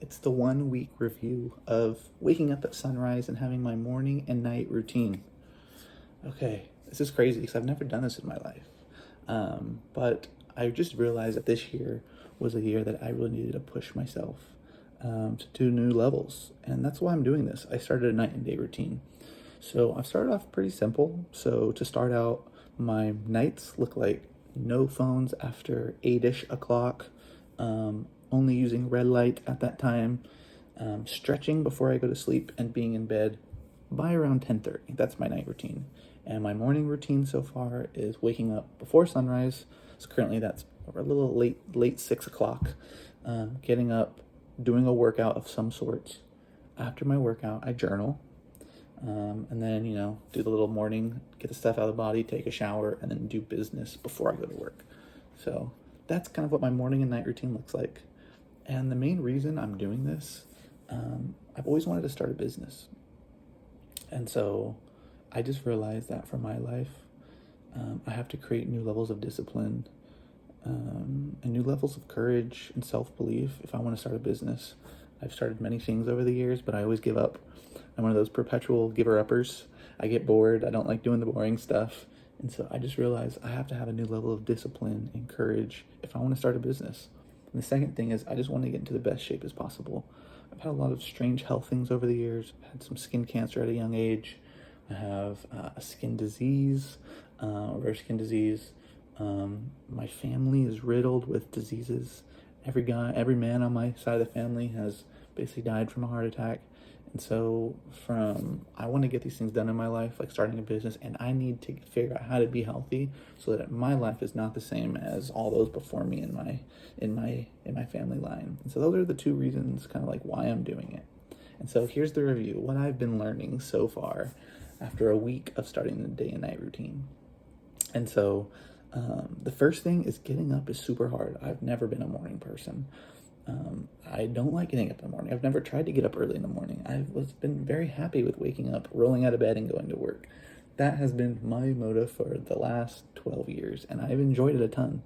It's the 1 week review of waking up at sunrise and having my morning and night routine. Okay, this is crazy because I've never done this in my life. But I just realized that this year was a year that I really needed to push myself to do new levels. And that's why I'm doing this. I started a night and day routine. So I've started off pretty simple. So to start out, my nights look like no phones after 8-ish o'clock, only using red light at that time, stretching before I go to sleep, and being in bed by around 10:30. That's my night routine. And my morning routine so far is waking up before sunrise. So currently that's a little late 6 o'clock. Getting up, doing a workout of some sorts. After my workout, I journal. And then, do the little morning, get the stuff out of the body, take a shower, and then do business before I go to work. So that's kind of what my morning and night routine looks like. And the main reason I'm doing this, I've always wanted to start a business. And so I just realized that for my life, I have to create new levels of discipline and new levels of courage and self-belief if I want to start a business. I've started many things over the years, but I always give up. I'm one of those perpetual giver-uppers. I get bored. I don't like doing the boring stuff. And so I just realized I have to have a new level of discipline and courage if I want to start a business. And the second thing is I just want to get into the best shape as possible. I've had a lot of strange health things over the years. I've had some skin cancer at a young age. I have a skin disease, rare skin disease. My family is riddled with diseases. Every man on my side of the family has basically died from a heart attack. And so I want to get these things done in my life, like starting a business, and I need to figure out how to be healthy so that my life is not the same as all those before me in my family line. And so those are the two reasons kind of like why I'm doing it. And so here's the review, what I've been learning so far after a week of starting the day and night routine. And so the first thing is getting up is super hard. I've never been a morning person. I don't like getting up in the morning. I've never tried to get up early in the morning. I've been very happy with waking up, rolling out of bed, and going to work. That has been my motive for the last 12 years, and I've enjoyed it a ton.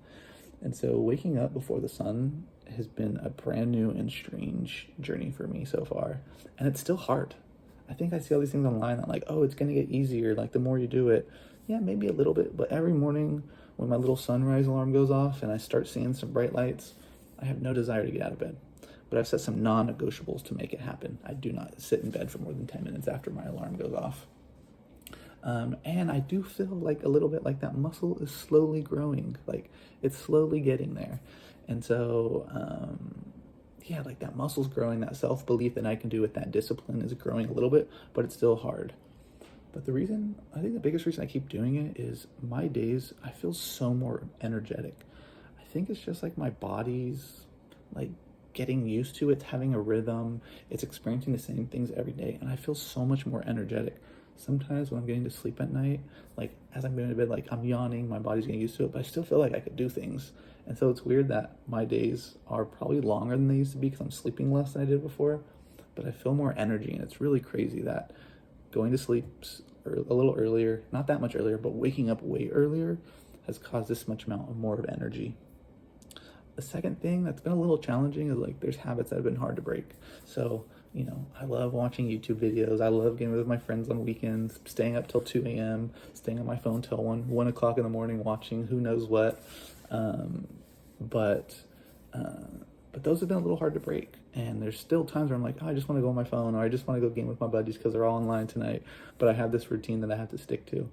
And so waking up before the sun has been a brand new and strange journey for me so far. And it's still hard. I think I see all these things online that like, oh, it's going to get easier. Like the more you do it, yeah, maybe a little bit. But every morning when my little sunrise alarm goes off and I start seeing some bright lights, I have no desire to get out of bed. But I've set some non-negotiables to make it happen. I do not sit in bed for more than 10 minutes after my alarm goes off. And I do feel like a little bit like that muscle is slowly growing. Like it's slowly getting there. And so, like that muscle's growing, that self-belief that I can do with that discipline is growing a little bit, but it's still hard. But I think the biggest reason I keep doing it is my days, I feel so more energetic. I think it's just like my body's like getting used to it, having a rhythm. It's experiencing the same things every day. And I feel so much more energetic. Sometimes when I'm getting to sleep at night, like as I'm going to bed, like I'm yawning, my body's getting used to it, but I still feel like I could do things. And so it's weird that my days are probably longer than they used to be because I'm sleeping less than I did before, but I feel more energy. And it's really crazy that going to sleep a little earlier, not that much earlier, but waking up way earlier has caused this much amount more of energy. The second thing that's been a little challenging is like there's habits that have been hard to break. So, I love watching YouTube videos. I love getting with my friends on weekends, staying up till 2 a.m., staying on my phone till 1 o'clock in the morning, watching who knows what. But those have been a little hard to break. And there's still times where I'm like, oh, I just want to go on my phone, or I just want to go game with my buddies because they're all online tonight. But I have this routine that I have to stick to.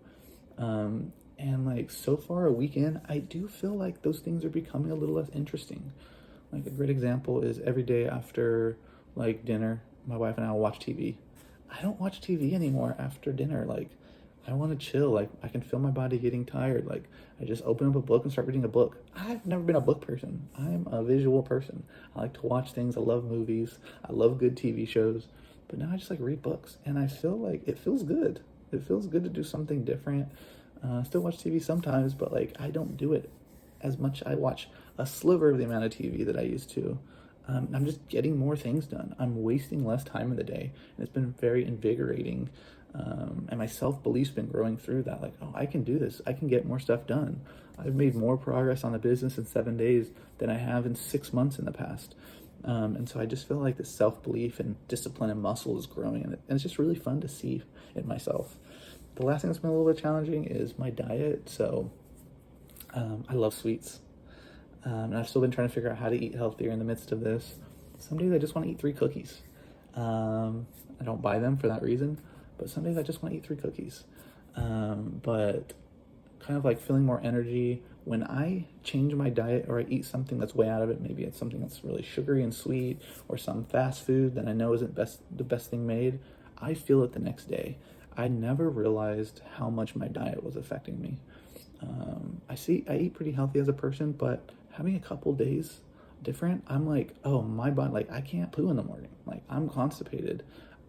And like so far a weekend, I do feel like those things are becoming a little less interesting. Like a great example is every day after like dinner, my wife and I will watch TV. I don't watch TV anymore after dinner. Like I want to chill. Like I can feel my body getting tired. Like I just open up a book and start reading a book. I've never been a book person. I'm a visual person. I like to watch things. I love movies. I love good TV shows. But now I just like read books, and I feel like it feels good. It feels good to do something different. Still watch TV sometimes, but like I don't do it as much. I watch a sliver of the amount of TV that I used to. I'm just getting more things done. I'm wasting less time in the day, and it's been very invigorating. And my self-belief's been growing through that. Like, oh, I can do this. I can get more stuff done. I've made more progress on the business in 7 days than I have in 6 months in the past. And so I just feel like the self-belief and discipline and muscle is growing, and it's just really fun to see in myself. The last thing that's been a little bit challenging is my diet. So I love sweets. And I've still been trying to figure out how to eat healthier in the midst of this. Some days I just want to eat 3 cookies. I don't buy them for that reason, but some days I just want to eat 3 cookies. But kind of like feeling more energy when I change my diet or I eat something that's way out of it. Maybe it's something that's really sugary and sweet, or some fast food that I know isn't the best thing made. I feel it the next day. I never realized how much my diet was affecting me. I eat pretty healthy as a person, but having a couple days different, I'm like, oh, my body, like, I can't poo in the morning. Like, I'm constipated.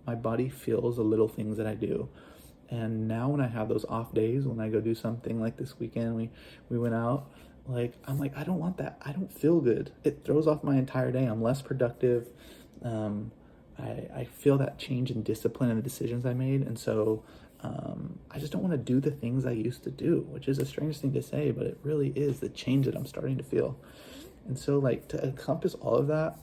My body feels the little things that I do. And now when I have those off days, when I go do something like this weekend, we went out, like, I'm like, I don't want that. I don't feel good. It throws off my entire day. I'm less productive. I feel that change in discipline and the decisions I made. And so I just don't want to do the things I used to do, which is a strange thing to say, but it really is the change that I'm starting to feel. And so, like, to encompass all of that,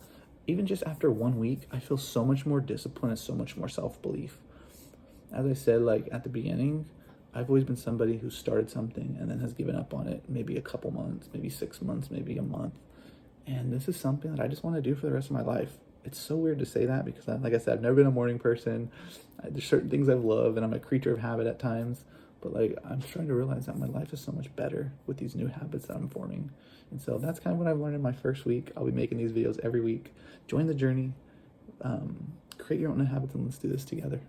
even just after 1 week, I feel so much more discipline and so much more self-belief. As I said, like, at the beginning, I've always been somebody who started something and then has given up on it maybe a couple months, maybe 6 months, maybe a month. And this is something that I just want to do for the rest of my life. It's so weird to say that because, like I said, I've never been a morning person. There's certain things I've loved, and I'm a creature of habit at times. But, like, I'm starting to realize that my life is so much better with these new habits that I'm forming. And so that's kind of what I've learned in my first week. I'll be making these videos every week. Join the journey. Create your own habits, and let's do this together.